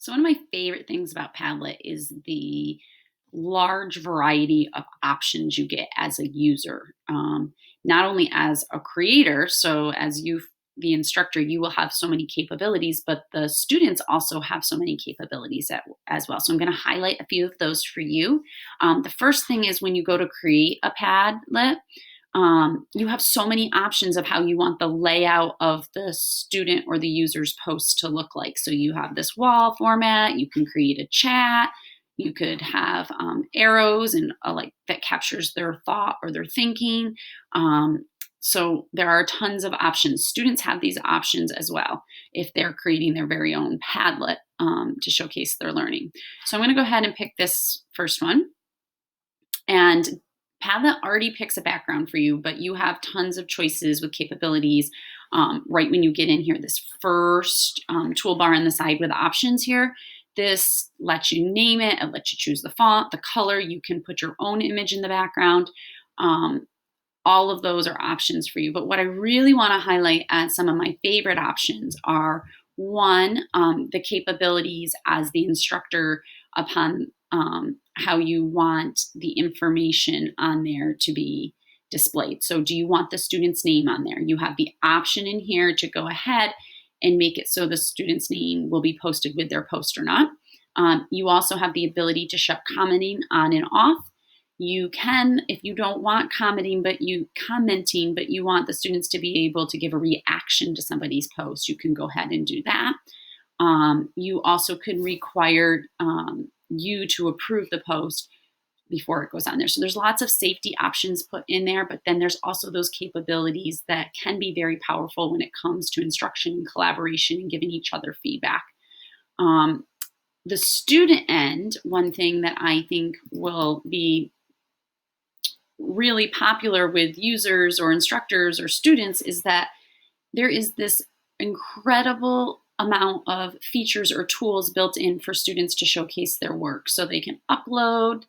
So one of my favorite things about Padlet is the large variety of options you get as a user. Not only as a creator, so as you, the instructor, you will have so many capabilities, but the students also have so many capabilities as well. So I'm going to highlight a few of those for you. The first thing is when you go to create a Padlet, you have so many options of how you want the layout of the student or the user's post to look like. So you have this wall format, you can create a chat, you could have arrows and like that captures their thought or their thinking. So there are tons of options. Students have these options as well if they're creating their very own Padlet to showcase their learning. So I'm going to go ahead and pick this first one. And Padlet already picks a background for you, but you have tons of choices with capabilities right when you get in here. This first toolbar on the side with options here, this lets you name it, it lets you choose the font, the color, you can put your own image in the background. All of those are options for you. But what I really want to highlight as some of my favorite options are one, the capabilities as the instructor upon how you want the information on there to be displayed. So do you want the student's name on there? You have the option in here to go ahead and make it so the student's name will be posted with their post or not. You also have the ability to shut commenting on and off. You can, if you don't want commenting, but you want the students to be able to give a reaction to somebody's post, you can go ahead and do that. You also could require you to approve the post before it goes on there. So there's lots of safety options put in there, but then there's also those capabilities that can be very powerful when it comes to instruction and collaboration and giving each other feedback. The student end, one thing that I think will be really popular with users or instructors or students is that there is this incredible amount of features or tools built in for students to showcase their work. So they can upload,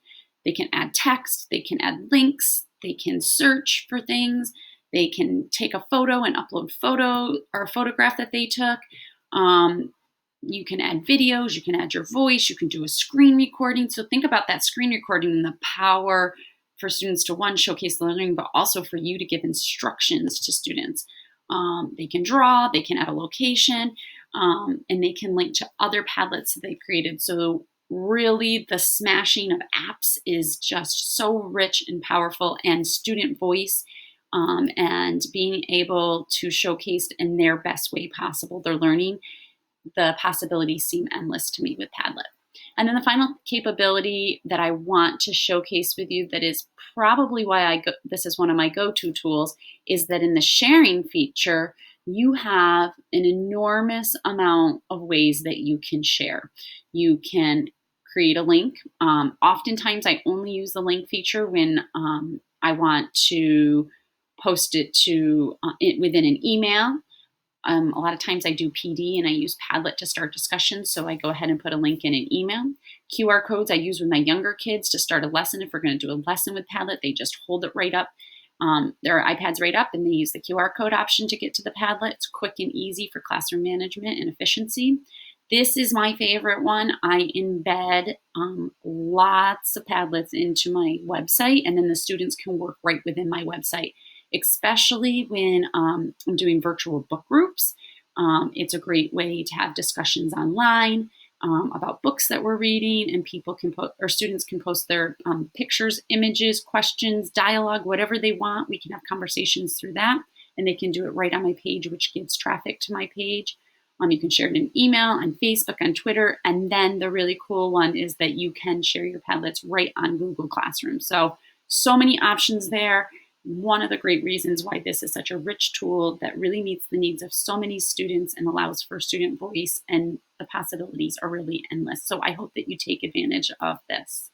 they can add text, they can add links, they can search for things, they can take a photo and upload a photograph that they took. You can add videos, you can add your voice, you can do a screen recording. So think about that screen recording and the power for students to, one, showcase the learning, but also for you to give instructions to students. They can draw, they can add a location, and they can link to other Padlets that they've created. So really the smashing of apps is just so rich and powerful, and student voice and being able to showcase in their best way possible their learning, the possibilities seem endless to me with Padlet. And then the final capability that I want to showcase with you that is probably why this is one of my go-to tools is that in the sharing feature, you have an enormous amount of ways that you can share. You can create a link. Oftentimes I only use the link feature when I want to post it to within an email. A lot of times I do PD and I use Padlet to start discussions, so I go ahead and put a link in an email. QR codes I use with my younger kids to start a lesson. If we're going to do a lesson with Padlet, they just hold it right up, their iPads right up, and they use the QR code option to get to the Padlet. It's quick and easy for classroom management and efficiency. This is my favorite one. I embed lots of Padlets into my website, and then the students can work right within my website, especially when I'm doing virtual book groups. It's a great way to have discussions online about books that we're reading, and people can or students can post their pictures, images, questions, dialogue, whatever they want. We can have conversations through that, and they can do it right on my page, which gives traffic to my page. You can share it in email, on Facebook, on Twitter, and then the really cool one is that you can share your Padlets right on Google Classroom. So many options there. One of the great reasons why this is such a rich tool that really meets the needs of so many students and allows for student voice, and the possibilities are really endless. So I hope that you take advantage of this.